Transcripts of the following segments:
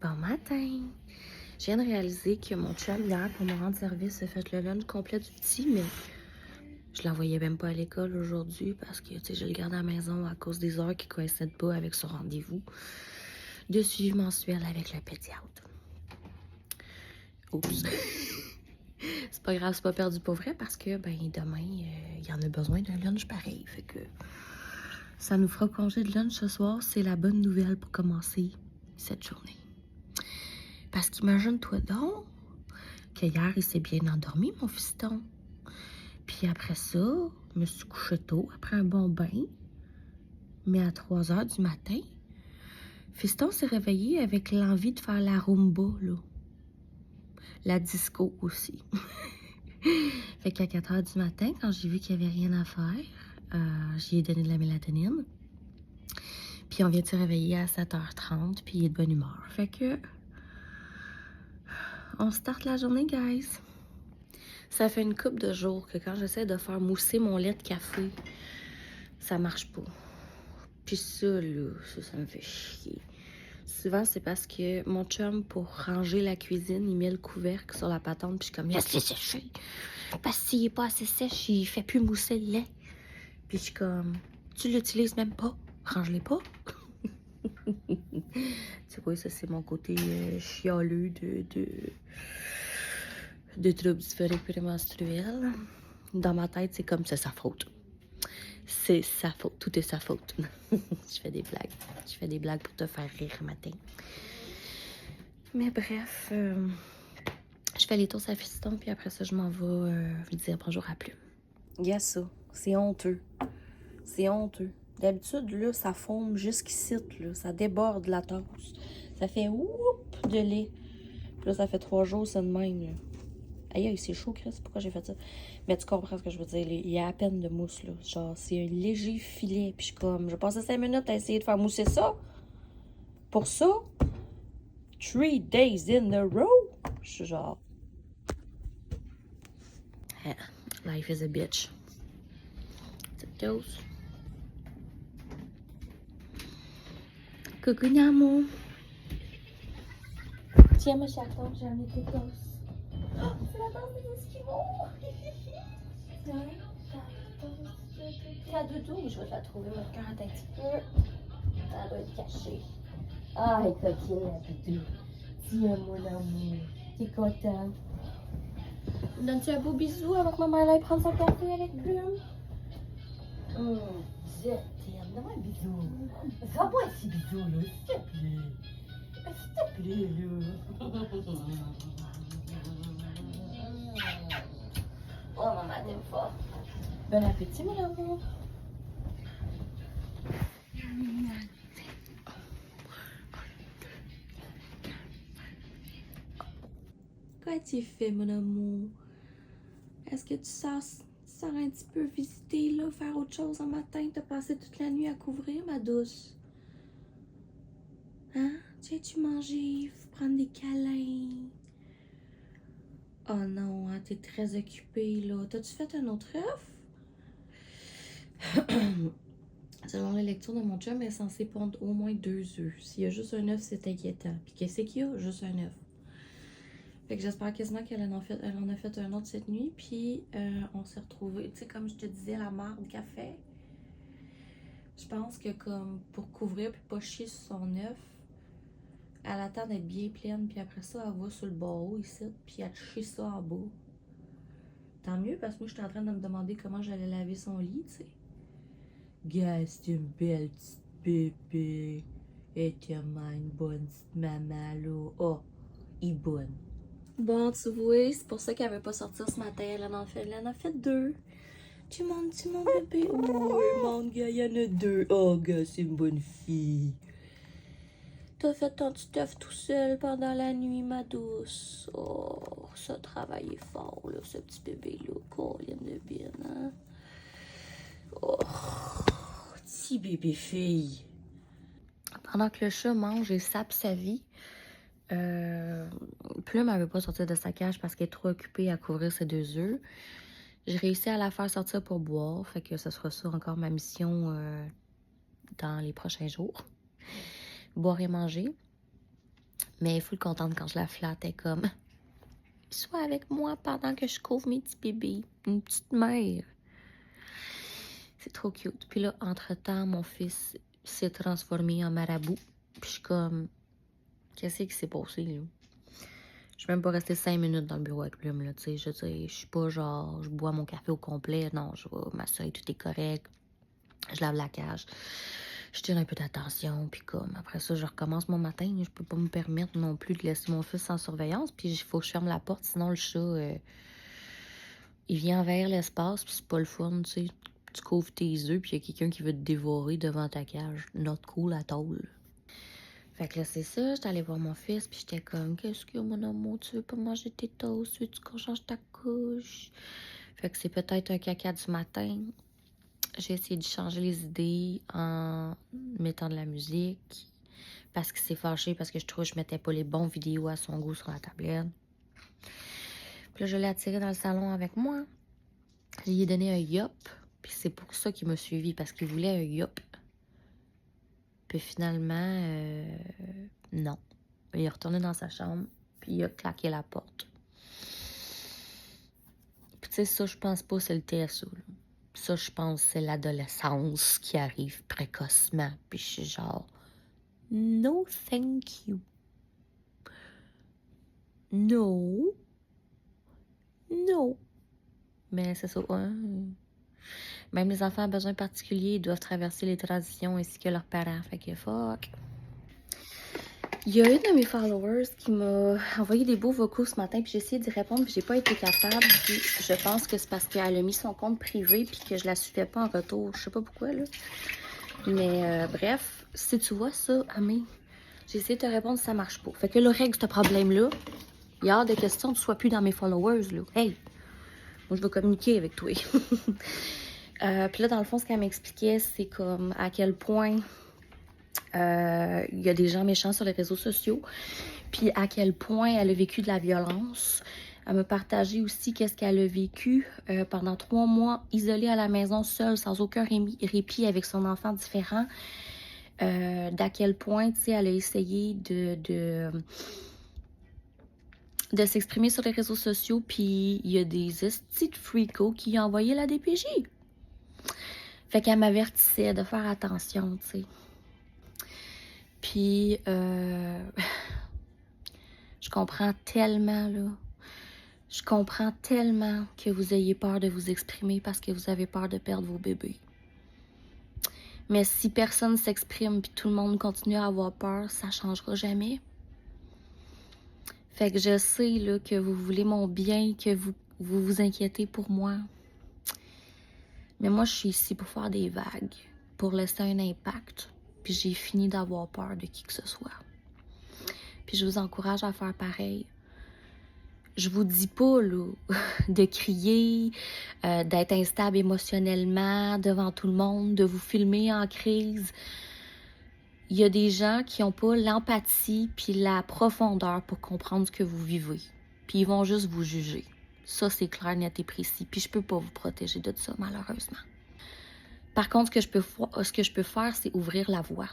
Bon matin! Je viens de réaliser que mon chum, hier, pour me rendre service, a fait le lunch complet du petit, mais je l'envoyais même pas à l'école aujourd'hui parce que, tu sais, je le garde à la maison à cause des heures qui coïncident pas avec son rendez-vous de suivi mensuel avec le pédiatre. Oups! C'est pas grave, c'est pas perdu pour vrai parce que, ben, demain, il y en a besoin d'un lunch pareil. Fait que ça nous fera congé de lunch ce soir. C'est la bonne nouvelle pour commencer cette journée. Parce qu'imagine-toi donc que hier, il s'est bien endormi, mon fiston. Puis après ça, je me suis couchée tôt, après un bon bain. Mais à 3 heures du matin, fiston s'est réveillé avec l'envie de faire la rumba, là. La disco aussi. Fait qu'à 4 heures du matin, quand j'ai vu qu'il n'y avait rien à faire, j'y ai donné de la mélatonine. Puis on vient de se réveiller à 7h30, puis il est de bonne humeur. Fait que on start la journée, guys. Ça fait une couple de jours que quand j'essaie de faire mousser mon lait de café, ça marche pas. Puis ça, là, ça me fait chier. Souvent, c'est parce que mon chum, pour ranger la cuisine, il met le couvercle sur la patente, puis je suis comme, laisse-le sécher. Parce que s'il est pas assez sèche, il fait plus mousser le lait. Puis je suis comme, tu l'utilises même pas, range-les pas. Tu vois, ça, c'est mon côté chialeux de troubles dysphoriques prémenstruels. Dans ma tête, c'est comme, c'est sa faute. C'est sa faute, tout est sa faute. Je fais des blagues. Je fais des blagues pour te faire rire le matin. Mais bref, je fais les tours à fiston, puis après ça, je m'en vais lui dire bonjour à Plume. Yes, ça. C'est honteux. C'est honteux. D'habitude, là, ça fonde jusqu'ici, là. Ça déborde la tasse. Ça fait oup de lait. Puis là, ça fait 3 jours, c'est de même, là. Aïe, c'est chaud, Chris. Pourquoi j'ai fait ça? Mais tu comprends ce que je veux dire. Il y a à peine de mousse, là. Genre, c'est un léger filet. Puis je suis comme, je passais 5 minutes à essayer de faire mousser ça. Pour ça, 3 days in a row. Je suis genre... Life is a bitch. Petite dose. Coucou, Namo. Tiens, ma chaton, j'ai amené tes doses. Oh, c'est la danse des Esquimaux. La doudou, je vais te la trouver. Mon cœur est un petit peu. Ça doit être caché. Ah, elle est coquine, la doudou. Tiens, mon amour. T'es content? Donnes-tu un beau bisou avant que maman aille prendre son café avec Plume? Je t'aime. Donne-moi un bisou. Fais-moi un petit bisou, là, s'il te plaît. S'il te plaît, là. Oh, maman t'aime fort. Bon appétit, mon amour. Quoi tu fais, mon amour? Est-ce que tu sors un petit peu visiter, là, faire autre chose en matin? T'as passé toute la nuit à couvrir, ma douce? Hein? Tu manger, prendre des câlins? Oh non, hein, t'es très occupée, là. T'as-tu fait un autre œuf? Selon la lecture de mon chum, elle est censée pondre au moins 2 œufs. S'il y a juste un œuf, c'est inquiétant. Puis qu'est-ce qu'il y a? Juste un œuf. Fait que j'espère quasiment qu'elle en a fait un autre cette nuit. Puis on s'est retrouvés. Tu sais, comme je te disais, la marde qu'elle fait. Je pense que comme pour couvrir puis pas chier sur son œuf, elle attend d'être bien pleine. Puis après ça, elle va sur le barreau ici. Puis elle chie ça en bas. Tant mieux parce que moi, j'étais en train de me demander comment j'allais laver son lit, tu sais. Gars, c'est une belle petite bébé. Et tellement une bonne petite maman, là. Oh, elle est bonne. Bon, tu vois, c'est pour ça qu'elle veut pas sortir ce matin. Elle en a fait 2. Tu montes, mon bébé? Oui, mon gars, il y en a 2. Oh, gars, c'est une bonne fille. T'as fait ton petit œuf tout seul pendant la nuit, ma douce. Oh, ça travaille fort, là, ce petit bébé-là. Colin de bien, hein? Oh, petit bébé fille. Pendant que le chat mange et sape sa vie, Plume, elle veut pas sortir de sa cage parce qu'elle est trop occupée à couvrir ses 2 œufs. J'ai réussi à la faire sortir pour boire, fait que ce sera ça encore ma mission dans les prochains jours. Boire et manger. Mais elle est full contente quand je la flatte. Elle est comme, sois avec moi pendant que je couvre mes petits bébés. Une petite mère. C'est trop cute. Puis là, entre-temps, mon fils s'est transformé en marabout. Puis je suis comme, qu'est-ce qui s'est passé, là? Je suis même pas restée 5 minutes dans le bureau avec Plume, là, tu sais. Je veux dire, je suis pas genre, je bois mon café au complet. Non, je vais m'assurer que tout est correct. Je lave la cage. Je tire un peu d'attention. Puis comme, après ça, je recommence mon matin. Je peux pas me permettre non plus de laisser mon fils sans surveillance. Puis il faut que je ferme la porte, sinon le chat, il vient envers l'espace. Puis c'est pas le fun, tu sais. Tu couvres tes œufs, puis il y a quelqu'un qui veut te dévorer devant ta cage. Not cool à tôle. Fait que là, c'est ça. J'étais allée voir mon fils, puis j'étais comme, qu'est-ce que mon amour, tu veux pas manger tes toasts? Veux-tu qu'on change ta couche? Fait que c'est peut-être un caca du matin. J'ai essayé de changer les idées en mettant de la musique. Parce qu'il s'est fâché, parce que je trouve que je mettais pas les bons vidéos à son goût sur la tablette. Puis là, je l'ai attiré dans le salon avec moi. Je lui ai donné un yop. Puis c'est pour ça qu'il m'a suivi, parce qu'il voulait un yop. Puis finalement, non. Il est retourné dans sa chambre, puis il a claqué la porte. Puis tu sais, ça, je pense pas, c'est le TSO. Là. Ça, je pense, c'est l'adolescence qui arrive précocement. Puis je suis genre, no thank you. No. No. Mais c'est ça, hein. Même les enfants à besoins particuliers doivent traverser les transitions ainsi que leurs parents. Fait que fuck. Il y a une de mes followers qui m'a envoyé des beaux vocaux ce matin, puis j'ai essayé d'y répondre, puis j'ai pas été capable. Puis je pense que c'est parce qu'elle a mis son compte privé, puis que je la suivais pas en retour. Je sais pas pourquoi, là. Mais bref, si tu vois ça, Amé, j'ai essayé de te répondre, ça marche pas. Fait que là, règle ce problème-là. Il y a hors de question que tu sois plus dans mes followers, là. Hey! Moi, je veux communiquer avec toi. Puis là, dans le fond, ce qu'elle m'expliquait, c'est comme à quel point il y a des gens méchants sur les réseaux sociaux, puis à quel point elle a vécu de la violence. Elle m'a partagé aussi qu'est-ce qu'elle a vécu pendant 3 mois, isolée à la maison, seule, sans aucun répit, avec son enfant différent. D'à quel point, tu sais, elle a essayé de s'exprimer sur les réseaux sociaux, puis il y a des estis de freakos qui ont envoyé la DPJ. Fait qu'elle m'avertissait de faire attention, tu sais. Puis, je comprends tellement, là. Je comprends tellement que vous ayez peur de vous exprimer parce que vous avez peur de perdre vos bébés. Mais si personne s'exprime puis tout le monde continue à avoir peur, ça changera jamais. Fait que je sais, là, que vous voulez mon bien, que vous vous inquiétez pour moi. Mais moi, je suis ici pour faire des vagues, pour laisser un impact. Puis j'ai fini d'avoir peur de qui que ce soit. Puis je vous encourage à faire pareil. Je vous dis pas, là, de crier, d'être instable émotionnellement devant tout le monde, de vous filmer en crise. Il y a des gens qui n'ont pas l'empathie puis la profondeur pour comprendre ce que vous vivez. Puis ils vont juste vous juger. Ça, c'est clair, net et précis. Puis je peux pas vous protéger de ça, malheureusement. Par contre, ce que je peux faire, c'est ouvrir la voie.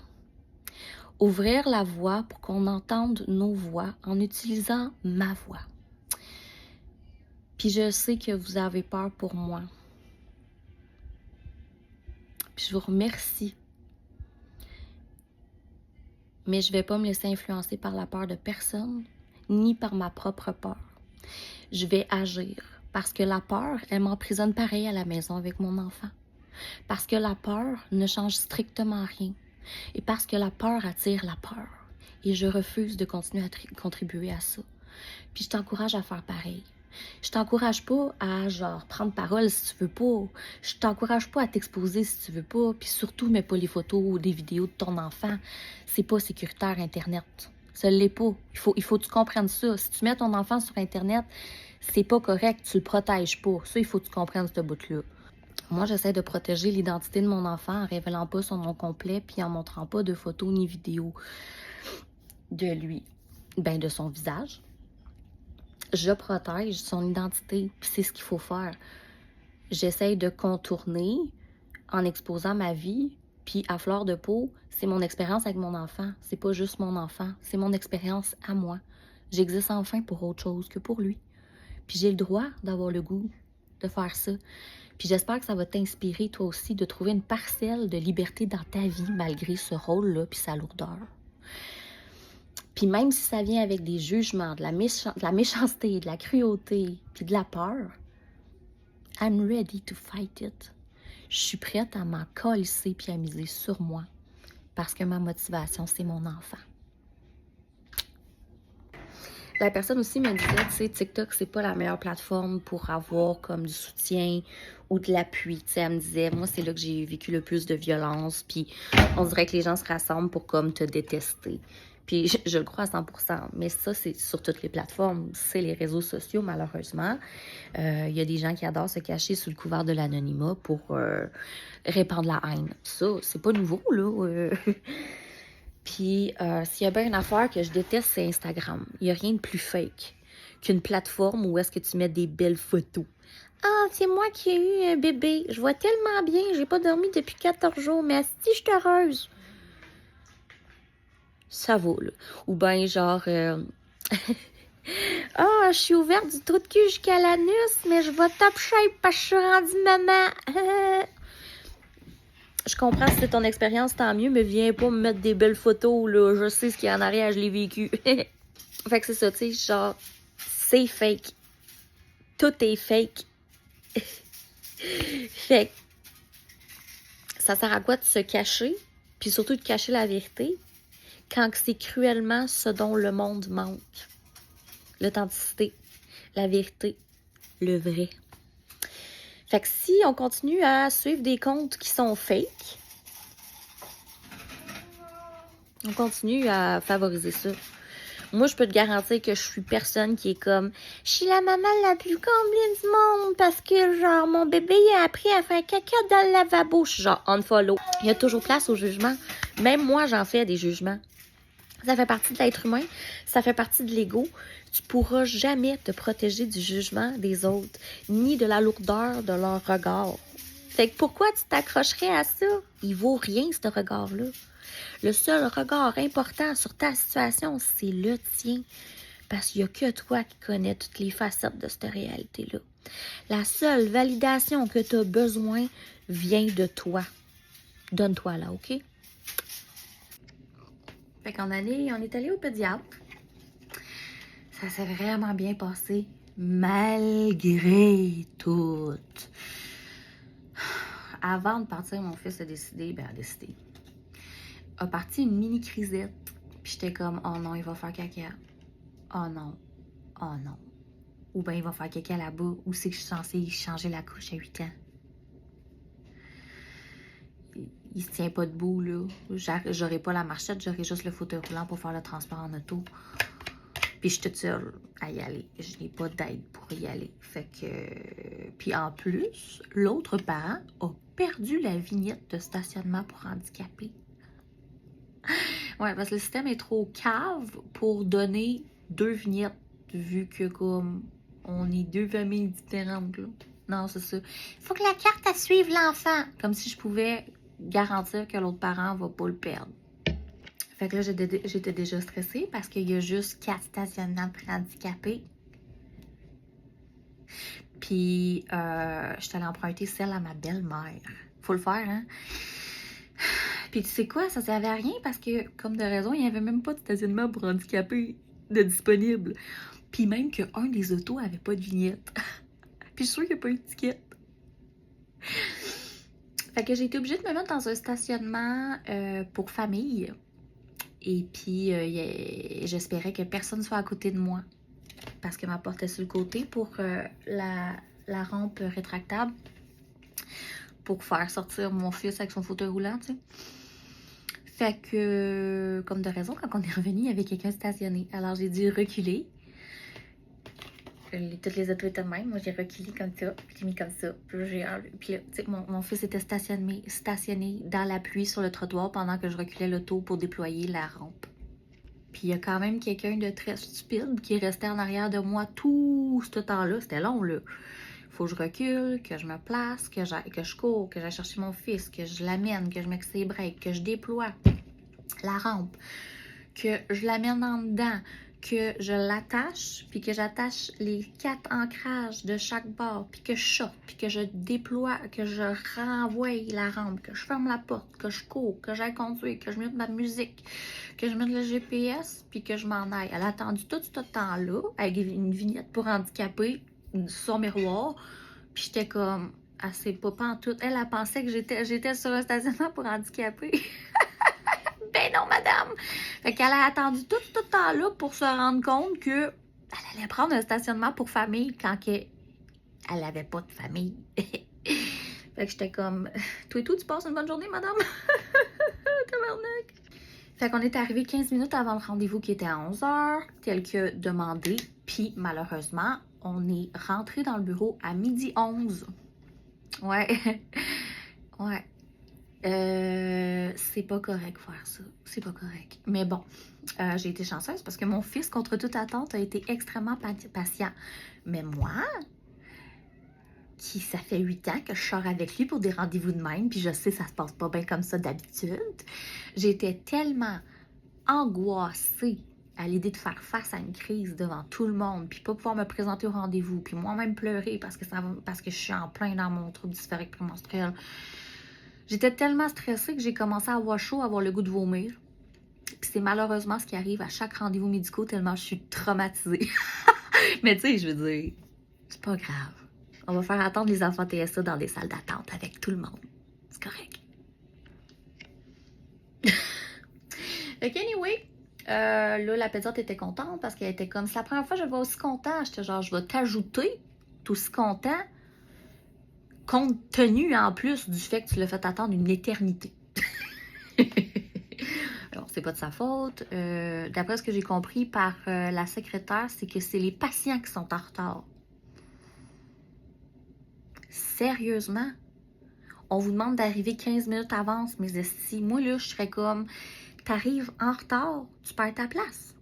Ouvrir la voie pour qu'on entende nos voix en utilisant ma voix. Puis je sais que vous avez peur pour moi. Puis je vous remercie. Mais je ne vais pas me laisser influencer par la peur de personne, ni par ma propre peur. Je vais agir. Parce que la peur, elle m'emprisonne pareil à la maison avec mon enfant. Parce que la peur ne change strictement rien. Et parce que la peur attire la peur. Et je refuse de continuer à contribuer à ça. Puis je t'encourage à faire pareil. Je t'encourage pas à, genre, prendre parole si tu veux pas. Je t'encourage pas à t'exposer si tu veux pas. Puis surtout, mets pas les photos ou des vidéos de ton enfant. C'est pas sécuritaire, Internet. Ça l'est pas. Il faut que tu comprennes ça. Si tu mets ton enfant sur Internet, c'est pas correct. Tu le protèges pas. Ça, il faut que tu comprennes ce bout-là. Moi, j'essaie de protéger l'identité de mon enfant en révélant pas son nom complet puis en montrant pas de photos ni vidéos de lui. Ben, de son visage. Je protège son identité, puis c'est ce qu'il faut faire. J'essaye de contourner en exposant ma vie Puis à fleur de peau, c'est mon expérience avec mon enfant. C'est pas juste mon enfant, c'est mon expérience à moi. J'existe enfin pour autre chose que pour lui. Puis j'ai le droit d'avoir le goût de faire ça. Puis j'espère que ça va t'inspirer toi aussi de trouver une parcelle de liberté dans ta vie malgré ce rôle-là puis sa lourdeur. Puis même si ça vient avec des jugements, de la méchanceté, de la cruauté, puis de la peur, I'm ready to fight it. Je suis prête à m'en colisser puis à miser sur moi parce que ma motivation, c'est mon enfant. La personne aussi me disait, tu sais, TikTok, c'est pas la meilleure plateforme pour avoir comme du soutien ou de l'appui. Tu sais, elle me disait, moi, c'est là que j'ai vécu le plus de violence, puis on dirait que les gens se rassemblent pour comme te détester. Puis je le crois à 100%, mais ça, c'est sur toutes les plateformes. C'est les réseaux sociaux, malheureusement. Il y a des gens qui adorent se cacher sous le couvert de l'anonymat pour répandre la haine. Ça, c'est pas nouveau, là. Puis, s'il y a bien une affaire que je déteste, c'est Instagram. Il n'y a rien de plus fake qu'une plateforme où est-ce que tu mets des belles photos. Ah, c'est moi qui ai eu un bébé. Je vois tellement bien. J'ai pas dormi depuis 14 jours. Mais si je suis heureuse. Ça vaut, là. Ou bien, genre... Ah, je suis ouverte du trou de cul jusqu'à l'anus, mais je vais top shape parce que je suis rendue maman. Je comprends si c'est ton expérience, tant mieux, mais viens pas me mettre des belles photos, là. Je sais ce qu'il y a en arrière, je l'ai vécu. Fait que c'est ça, tu sais, genre, c'est fake. Tout est fake. Fait que ça sert à quoi de se cacher, puis surtout de cacher la vérité, quand c'est cruellement ce dont le monde manque. L'authenticité, la vérité, le vrai. Fait que si on continue à suivre des comptes qui sont fake, on continue à favoriser ça. Moi, je peux te garantir que je suis personne qui est comme « Je suis la maman la plus comblée du monde parce que, genre, mon bébé a appris à faire caca dans le lavabo. » Je suis genre « unfollow ». Il y a toujours place au jugement. Même moi, j'en fais des jugements. Ça fait partie de l'être humain. Ça fait partie de l'ego. Tu pourras jamais te protéger du jugement des autres, ni de la lourdeur de leur regard. Fait que pourquoi tu t'accrocherais à ça? Il vaut rien, ce regard-là. Le seul regard important sur ta situation, c'est le tien. Parce qu'il n'y a que toi qui connais toutes les facettes de cette réalité-là. La seule validation que tu as besoin vient de toi. Donne-toi là, OK? Fait qu'on est allé au pédiatre. Ça s'est vraiment bien passé, malgré tout. Avant de partir, mon fils a décidé, a parti une mini crisette. Puis j'étais comme, oh non, il va faire caca. Oh non, oh non. Ou bien il va faire caca là-bas. Où c'est que je suis censée changer la couche à 8 ans? Il se tient pas debout, là. J'aurai pas la marchette, j'aurai juste le fauteuil roulant pour faire le transport en auto. Puis je suis toute seule à y aller. Je n'ai pas d'aide pour y aller. Fait que... Puis en plus, l'autre parent a perdu la vignette de stationnement pour handicapés. Ouais, parce que le système est trop cave pour donner 2 vignettes, vu que comme on est 2 familles différentes, là. Non, c'est ça. Il faut que la carte, elle suive l'enfant. Comme si je pouvais garantir que l'autre parent va pas le perdre. Fait que là, j'étais déjà stressée parce qu'il y a juste 4 stationnements pour handicapés. Puis, je suis allée emprunter celle à ma belle-mère. Faut le faire, hein? Puis, tu sais quoi? Ça servait à rien parce que, comme de raison, il n'y avait même pas de stationnement pour handicapés de disponible. Puis, même qu'un des autos avait pas de vignette. Puis, je suis sûre qu'il n'y a pas eu de ticket. Fait que j'ai été obligée de me mettre dans un stationnement pour famille. Et puis, j'espérais que personne soit à côté de moi. Parce que ma porte est sur le côté pour la rampe rétractable. Pour faire sortir mon fils avec son fauteuil roulant, tu sais. Fait que, comme de raison, quand on est revenu, il y avait quelqu'un stationné. Alors, j'ai dû reculer. Toutes les autos étaient de même. Moi, j'ai reculé comme ça. Puis j'ai mis comme ça. Puis tu sais, mon fils était stationné dans la pluie sur le trottoir pendant que je reculais l'auto pour déployer la rampe. Puis il y a quand même quelqu'un de très stupide qui restait en arrière de moi tout ce temps-là. C'était long, là. faut que je recule, que je me place, que je cours, que j'aille chercher mon fils, que je l'amène, que je mette ses breaks, que je déploie la rampe, que je l'amène en dedans, que je l'attache, puis que j'attache les 4 ancrages de chaque bord, puis que je sorte, puis que je déploie, que je renvoie la rampe, que je ferme la porte, que je cours, que j'aille conduire, que je mette ma musique, que je mette le GPS, puis que je m'en aille. Elle a attendu tout ce temps-là, avec une vignette pour handicapés, sur miroir, puis j'étais comme, elle sait pas pantoute. Elle pensait que j'étais sur un stationnement pour handicapés. Ben non, madame! Fait qu'elle a attendu tout ce temps-là pour se rendre compte que elle allait prendre un stationnement pour famille quand elle avait pas de famille. Fait que j'étais comme, toi et tout, tu passes une bonne journée, madame? Tabarnak! Fait qu'on est arrivé 15 minutes avant le rendez-vous qui était à 11h, tel que demandé. Puis malheureusement, on est rentré dans le bureau à 12h11. Ouais. Ouais. C'est pas correct faire ça. C'est pas correct. Mais bon, j'ai été chanceuse parce que mon fils, contre toute attente, a été extrêmement patient. Mais moi, ça fait 8 ans que je sors avec lui pour des rendez-vous de même, puis je sais ça se passe pas bien comme ça d'habitude. J'étais tellement angoissée à l'idée de faire face à une crise devant tout le monde, puis pas pouvoir me présenter au rendez-vous, puis moi-même pleurer parce que je suis en plein dans mon trouble dysphorique prémenstruel. J'étais tellement stressée que j'ai commencé à avoir chaud, à avoir le goût de vomir. Puis c'est malheureusement ce qui arrive à chaque rendez-vous médical tellement je suis traumatisée. Mais tu sais, je veux dire, c'est pas grave. On va faire attendre les enfants TSA dans des salles d'attente avec tout le monde. C'est correct. Fait qu'anyway, là, la pédiatre était contente parce qu'elle était comme, c'est la première fois que je le vois aussi content. J'étais genre, je vais t'ajouter, tout aussi content, compte tenu en plus du fait que tu l'as fait attendre une éternité. Alors, c'est pas de sa faute. D'après ce que j'ai compris par la secrétaire, c'est que c'est les patients qui sont en retard. Sérieusement? On vous demande d'arriver 15 minutes avance, mes estis. Moi, là, je serais comme, t'arrives en retard, tu perds ta place.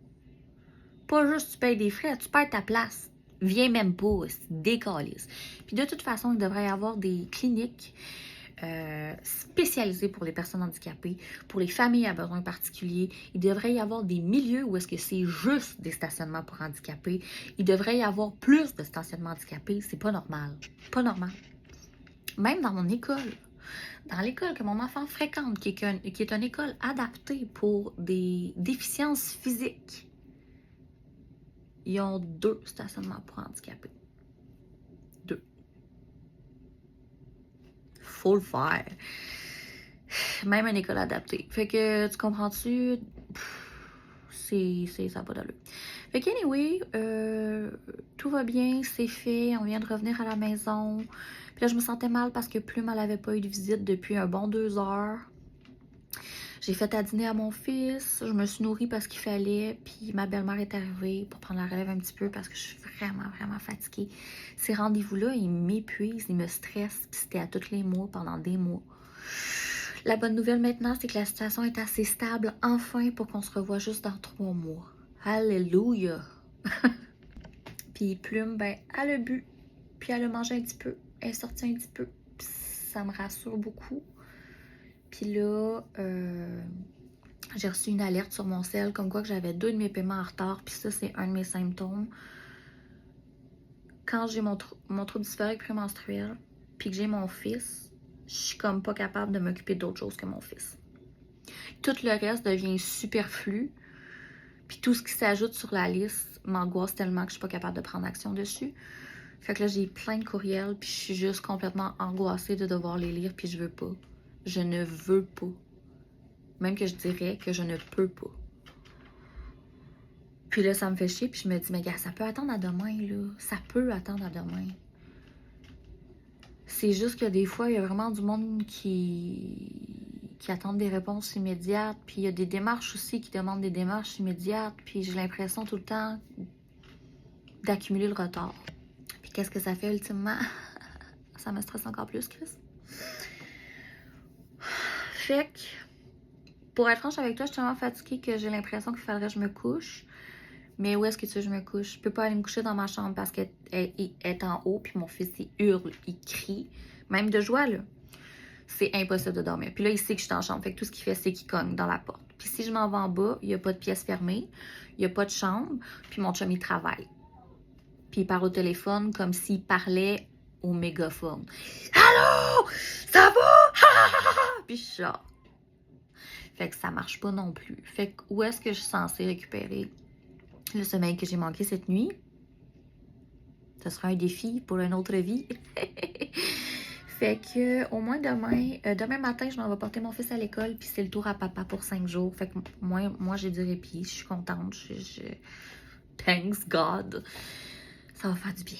Pas juste tu payes des frais, tu perds ta place. Viens même pas, décalisse. Puis de toute façon, il devrait y avoir des cliniques spécialisées pour les personnes handicapées, pour les familles à besoins particuliers. Il devrait y avoir des milieux où est-ce que c'est juste des stationnements pour handicapés. Il devrait y avoir plus de stationnements handicapés. C'est pas normal. Pas normal. Même dans mon école. Dans l'école que mon enfant fréquente, qui est une école adaptée pour des déficiences physiques, ils ont 2 stationnements pour handicapés. 2. Faut le faire. Même une école adaptée. Fait que, tu comprends-tu? Ça n'a pas d'allure. Fait que, anyway, tout va bien, c'est fait. On vient de revenir à la maison. Puis là, je me sentais mal parce que Plume, elle n'avait pas eu de visite depuis un bon 2 heures. J'ai fait à dîner à mon fils. Je me suis nourrie parce qu'il fallait. Puis ma belle-mère est arrivée pour prendre la relève un petit peu parce que je suis vraiment, vraiment fatiguée. Ces rendez-vous-là, ils m'épuisent, ils me stressent. Puis c'était à tous les mois, pendant des mois. La bonne nouvelle maintenant, c'est que la situation est assez stable, enfin, pour qu'on se revoie juste dans 3 mois. Alléluia! Puis Plume, ben, elle a bu. Puis elle a mangé un petit peu. Elle est sortie un petit peu. Puis ça me rassure beaucoup. Puis là, j'ai reçu une alerte sur mon cell comme quoi que j'avais 2 de mes paiements en retard. Puis ça, c'est un de mes symptômes. Quand j'ai mon trouble dysphorique prémenstruel, puis que j'ai mon fils, je suis comme pas capable de m'occuper d'autre chose que mon fils. Tout le reste devient superflu. Puis tout ce qui s'ajoute sur la liste m'angoisse tellement que je suis pas capable de prendre action dessus. Fait que là, j'ai plein de courriels, puis je suis juste complètement angoissée de devoir les lire, puis je veux pas. Je ne veux pas. Même que je dirais que je ne peux pas. Puis là, ça me fait chier, puis je me dis, mais gars, ça peut attendre à demain, là. Ça peut attendre à demain. C'est juste que des fois, il y a vraiment du monde qui attendent des réponses immédiates. Puis il y a des démarches aussi qui demandent des démarches immédiates. Puis j'ai l'impression tout le temps d'accumuler le retard. Puis qu'est-ce que ça fait ultimement? Ça me stresse encore plus, Chris. Fait que, pour être franche avec toi, je suis tellement fatiguée que j'ai l'impression qu'il faudrait que je me couche. Mais où est-ce que tu veux que je me couche? Je peux pas aller me coucher dans ma chambre parce qu'elle est en haut, puis mon fils, il hurle, il crie. Même de joie, là. C'est impossible de dormir. Puis là, il sait que je suis en chambre. Fait que tout ce qu'il fait, c'est qu'il cogne dans la porte. Puis si je m'en vais en bas, il n'y a pas de pièce fermée, il n'y a pas de chambre, puis mon chum, il travaille. Puis il parle au téléphone comme s'il parlait au mégaphone. Allô? Ça va? Puis je sors. Fait que ça marche pas non plus. Fait que où est-ce que je suis censée récupérer le sommeil que j'ai manqué cette nuit? Ce sera un défi pour une autre vie. Fait que au moins demain matin, je m'en vais porter mon fils à l'école, puis c'est le tour à papa pour 5 jours. Fait que moi j'ai du répit, je suis contente. Thanks God. Ça va faire du bien.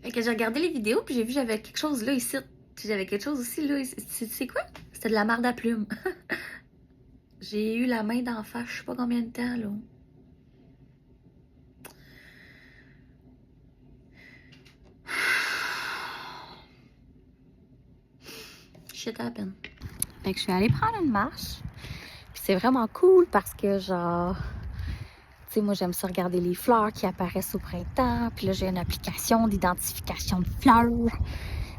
Fait que j'ai regardé les vidéos, puis j'ai vu que j'avais quelque chose là ici. J'avais quelque chose aussi là. C'est quoi? C'était de la marde à plumes. J'ai eu la main d'en face, je sais pas combien de temps là. Shit happen. Fait que je suis allée prendre une marche. Puis c'est vraiment cool parce que genre, tu sais, moi j'aime ça regarder les fleurs qui apparaissent au printemps. Puis là j'ai une application d'identification de fleurs.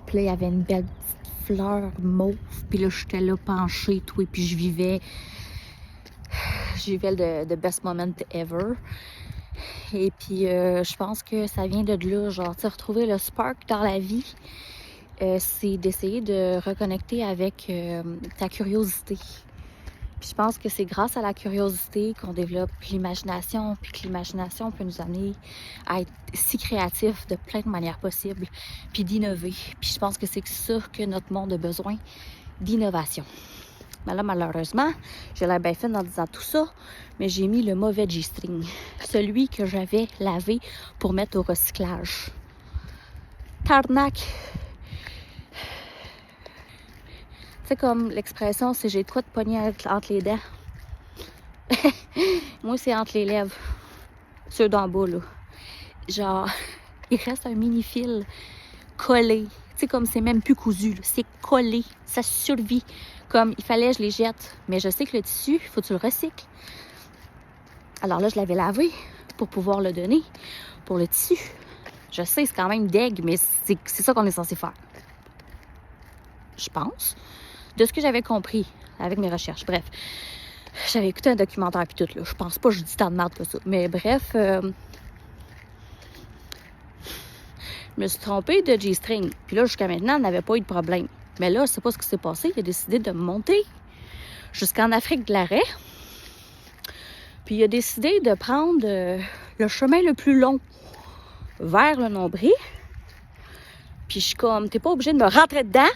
Puis là il y avait une belle petite fleur mauve. Puis là j'étais là penchée, tout, et puis je vivais le best moment ever. Et puis je pense que ça vient de là, genre, tu sais, retrouver le spark dans la vie. C'est d'essayer de reconnecter avec ta curiosité. Puis je pense que c'est grâce à la curiosité qu'on développe l'imagination, puis que l'imagination peut nous amener à être si créatifs de plein de manières possibles, puis d'innover. Puis je pense que c'est ça que notre monde a besoin, d'innovation. Mais là, malheureusement, j'ai l'air bien fine en disant tout ça, mais j'ai mis le mauvais G-string. Celui que j'avais lavé pour mettre au recyclage. Tarnac! Tu sais, comme l'expression, c'est j'ai de quoi de pogner entre les dents. Moi, c'est entre les lèvres. Ceux d'en bas, là. Genre, il reste un mini-fil collé. Tu sais, comme c'est même plus cousu, c'est collé. Ça survit. Comme, il fallait que je les jette. Mais je sais que le tissu, il faut que tu le recycles. Alors là, je l'avais lavé pour pouvoir le donner pour le tissu. Je sais, c'est quand même deg, mais c'est ça qu'on est censé faire. Je pense. De ce que j'avais compris avec mes recherches. Bref, j'avais écouté un documentaire puis tout, là. Je pense pas que je dis tant de merde que ça. Mais bref, je me suis trompée de G-string. Puis là, jusqu'à maintenant, on n'avait pas eu de problème. Mais là, je sais pas ce qui s'est passé. Il a décidé de monter jusqu'en Afrique de l'Arrêt. Puis il a décidé de prendre le chemin le plus long vers le nombril. Puis je suis comme, t'es pas obligé de me rentrer dedans.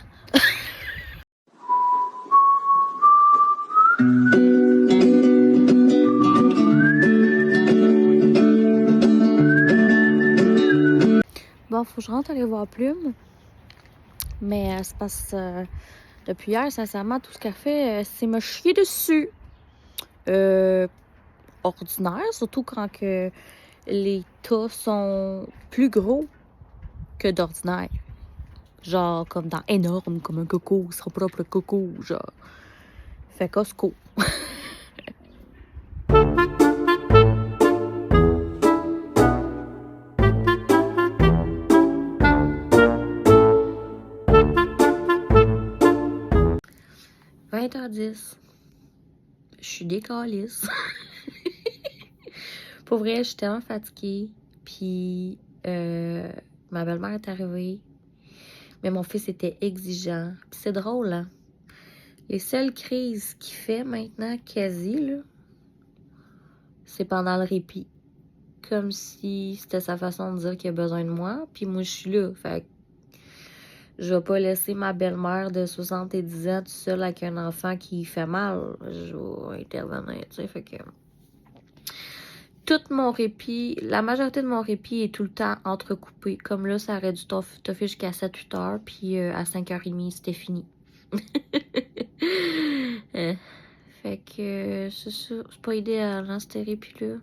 Bon, faut que je rentre aller voir Plume. Mais c'est parce que depuis hier, sincèrement, tout ce qu'elle fait, c'est me chier dessus. Ordinaire, surtout quand que les tas sont plus gros que d'ordinaire. Genre, comme dans énorme, comme un coco, son propre coco, genre. Fait Costco. « 20h10. Je suis décalisse. Pour vrai, je suis tellement fatiguée. Puis, ma belle-mère est arrivée. Mais mon fils était exigeant. Puis c'est drôle, hein? Les seules crises qu'il fait maintenant, quasi, là, c'est pendant le répit. Comme si c'était sa façon de dire qu'il a besoin de moi. Puis moi, je suis là. Fait que je vais pas laisser ma belle-mère de 70 ans toute seule avec un enfant qui fait mal. Je vais intervenir, tu sais. Fait que tout mon répit, la majorité de mon répit est tout le temps entrecoupé. Comme là, ça aurait dû toffer jusqu'à 7-8 heures. Puis à 5h30, c'était fini. Fait que c'est ça. C'est pas idéal, hein, ce répit-là.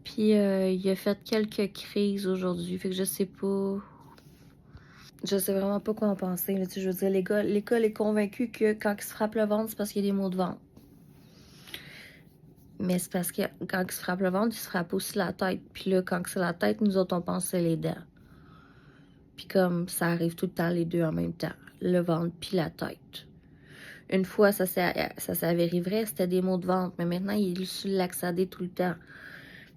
Puis il a fait quelques crises aujourd'hui. Fait que je sais pas. Je sais vraiment pas quoi en penser. Là, je veux dire, l'école est convaincue que quand il se frappe le ventre, c'est parce qu'il y a des maux de ventre. Mais c'est parce que quand il se frappe le ventre, il se frappe aussi la tête. Puis là, quand c'est la tête, nous autres, on pense que c'est les dents. Puis comme ça arrive tout le temps, les deux en même temps. Le ventre puis la tête. Une fois, ça s'avérait vrai, c'était des maux de ventre. Mais maintenant, il est sur le Laxadé tout le temps.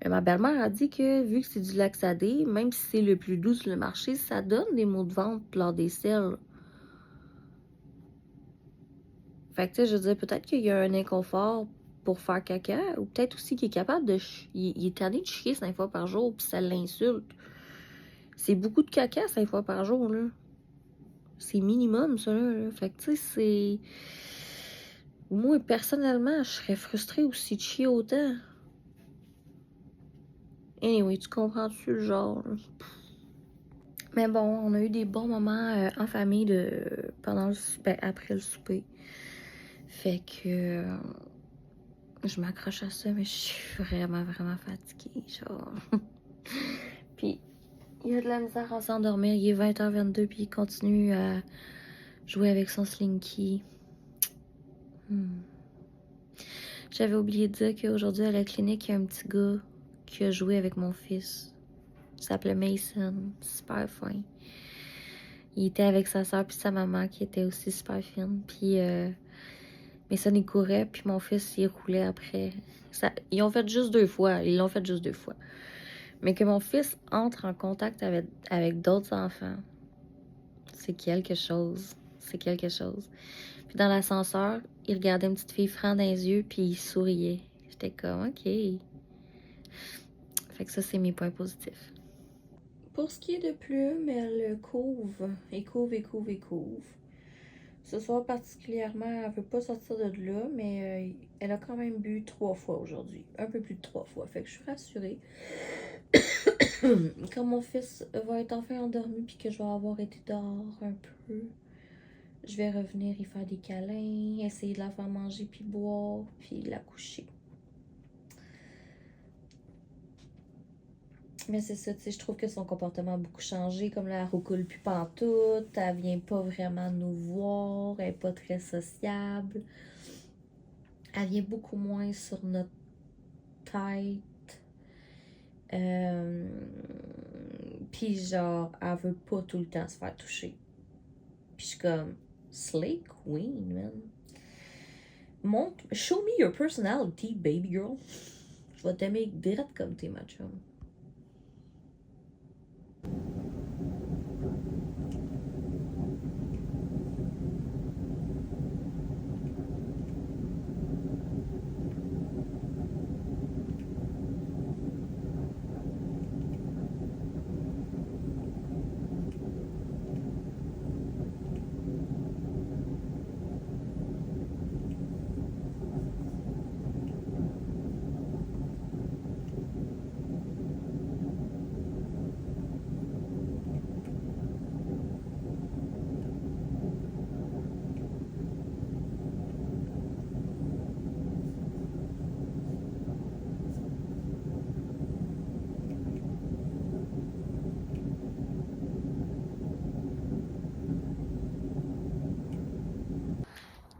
Mais ma belle-mère a dit que, vu que c'est du Laxadé, même si c'est le plus doux sur le marché, ça donne des maux de ventre lors des selles. Fait que, tu sais, je veux dire, peut-être qu'il y a un inconfort pour faire caca, ou peut-être aussi qu'il est capable de... Il est tanné de chier 5 fois par jour, puis ça l'insulte. C'est beaucoup de caca 5 fois par jour, là. C'est minimum, ça, là. Fait que, tu sais, c'est... Moi, personnellement, je serais frustrée aussi de chier autant. Anyway, tu comprends-tu le genre? Mais bon, on a eu des bons moments en famille après le souper. Fait que je m'accroche à ça, mais je suis vraiment, vraiment fatiguée, genre. Puis, il a de la misère à s'endormir. Il est 20h22, puis il continue à jouer avec son slinky. J'avais oublié de dire qu'aujourd'hui, à la clinique, il y a un petit gars qui a joué avec mon fils. Il s'appelait Mason. Super fin. Il était avec sa soeur puis sa maman qui était aussi super fine. Puis Mason, il courait, puis mon fils, il roulait après. Ils l'ont fait juste 2 fois. Mais que mon fils entre en contact avec d'autres enfants, c'est quelque chose. C'est quelque chose. Puis dans l'ascenseur, il regardait une petite fille franc dans les yeux, puis il souriait. J'étais comme, OK. Fait que ça, c'est mes points positifs. Pour ce qui est de plumes, elle couve. Et couve. Ce soir particulièrement, elle veut pas sortir de là, mais elle a quand même bu 3 fois aujourd'hui. Un peu plus de 3 fois. Fait que je suis rassurée. Quand mon fils va être enfin endormi puis que je vais avoir été dehors un peu, je vais revenir y faire des câlins, essayer de la faire manger puis boire, puis la coucher. Mais c'est ça, tu sais, je trouve que son comportement a beaucoup changé. Comme là, elle roucoule plus pantoute, elle vient pas vraiment nous voir, elle est pas très sociable. Elle vient beaucoup moins sur notre tête. Puis genre, elle veut pas tout le temps se faire toucher. Puis je suis comme, Slay Queen, man. Show me your personality, baby girl. Je vais t'aimer direct comme t'es, ma chum.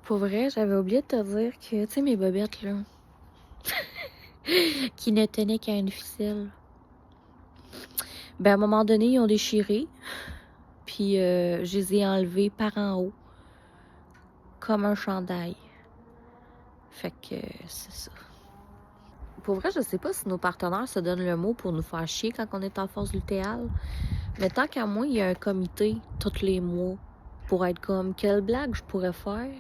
Pour vrai, j'avais oublié de te dire que, tu sais, mes bobettes, là, qui ne tenaient qu'à une ficelle, ben, à un moment donné, ils ont déchiré, puis je les ai enlevées par en haut, comme un chandail. Fait que c'est ça. Pour vrai, je sais pas si nos partenaires se donnent le mot pour nous faire chier quand on est en force lutéale, mais tant qu'à moi, il y a un comité tous les mois pour être comme, quelle blague je pourrais faire?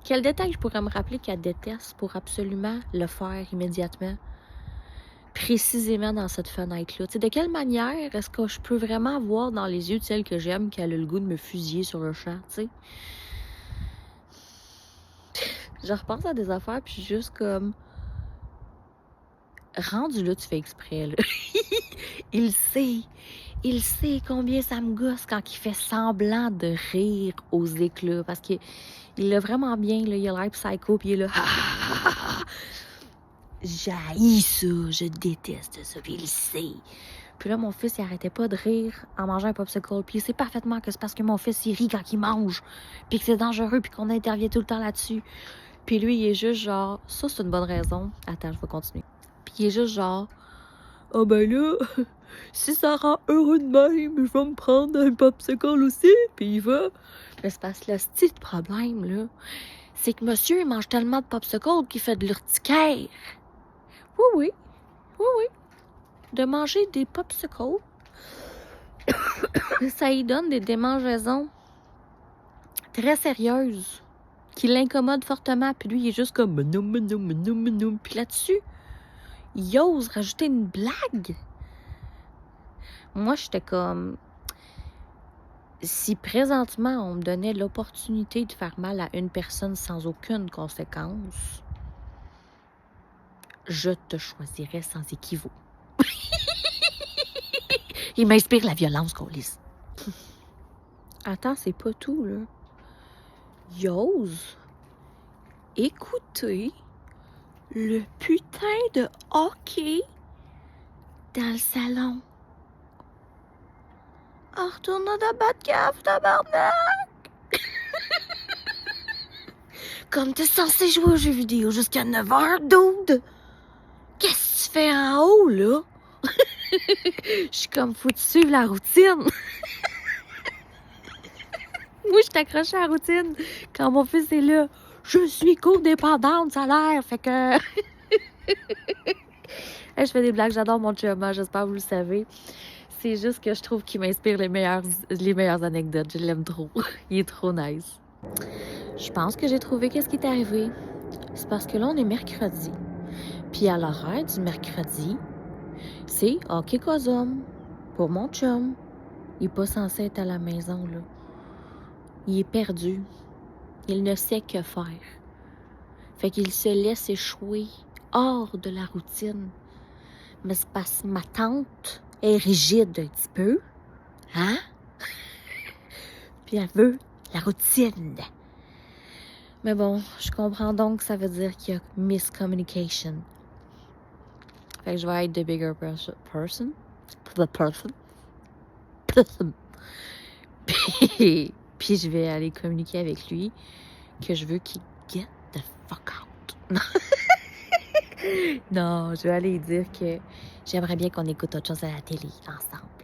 Quel détail je pourrais me rappeler qu'elle déteste pour absolument le faire immédiatement? Précisément dans cette fenêtre-là. Tu sais, de quelle manière est-ce que je peux vraiment voir dans les yeux de celle que j'aime qu'elle a le goût de me fusiller sur le champ, tu sais? Je repense à des affaires, puis juste comme... Rendu là, tu fais exprès, là. Il sait combien ça me gosse quand il fait semblant de rire aux éclats, parce que il l'a vraiment bien, là, il a l'air psycho, puis il est là... J'haïs ça, je déteste ça, puis il le sait. Puis là, mon fils, il arrêtait pas de rire en mangeant un popsicle, puis il sait parfaitement que c'est parce que mon fils, il rit quand il mange, puis que c'est dangereux, puis qu'on intervient tout le temps là-dessus. Puis lui, il est juste genre, ça c'est une bonne raison. Attends, je vais continuer. Puis il est juste genre, oh ben là, si ça rend heureux de même, je vais me prendre un popsicle aussi. Puis il va. Mais c'est parce que le style de problème, là, c'est que monsieur, il mange tellement de popsicle qu'il fait de l'urticaire. Oui, oui. Oui, oui. De manger des popsicles, ça lui donne des démangeaisons très sérieuses qui l'incommodent fortement. Puis lui, il est juste comme menoum, menoum, menoum, menoum. Puis là-dessus, il ose rajouter une blague. Moi, j'étais comme... Si présentement, on me donnait l'opportunité de faire mal à une personne sans aucune conséquence, je te choisirais sans équivoque. Il m'inspire la violence qu'on lisse. Attends, c'est pas tout, là. Il ose écouter le putain de hockey dans le salon. Oh, retourne dans ta Batcave, tabarnak! Comme t'es censé jouer aux jeux vidéo jusqu'à 9h, dude! Qu'est-ce que tu fais en haut, là? Je suis comme, faut-tu suivre la routine? Moi, je t'accroche à la routine. Quand mon fils est là, je suis codépendante, ça a l'air. Fait que... Je fais des blagues, j'adore mon chum, hein, j'espère que vous le savez. C'est juste que je trouve qu'il m'inspire les meilleures anecdotes. Je l'aime trop. Il est trop nice. Je pense que j'ai trouvé qu'est-ce qui est arrivé. C'est parce que là, on est mercredi. Puis à l'horaire du mercredi, c'est hockey cosum pour mon chum. Il n'est pas censé être à la maison, là. Il est perdu. Il ne sait que faire. Fait qu'il se laisse échouer hors de la routine. Mais c'est parce que ma tante est rigide un petit peu. Hein? Puis elle veut la routine. Mais bon, je comprends donc que ça veut dire qu'il y a miscommunication. Fait que je vais être the bigger person. The person. Puis je vais aller communiquer avec lui que je veux qu'il get the fuck out. Non, je vais aller lui dire que j'aimerais bien qu'on écoute autre chose à la télé ensemble.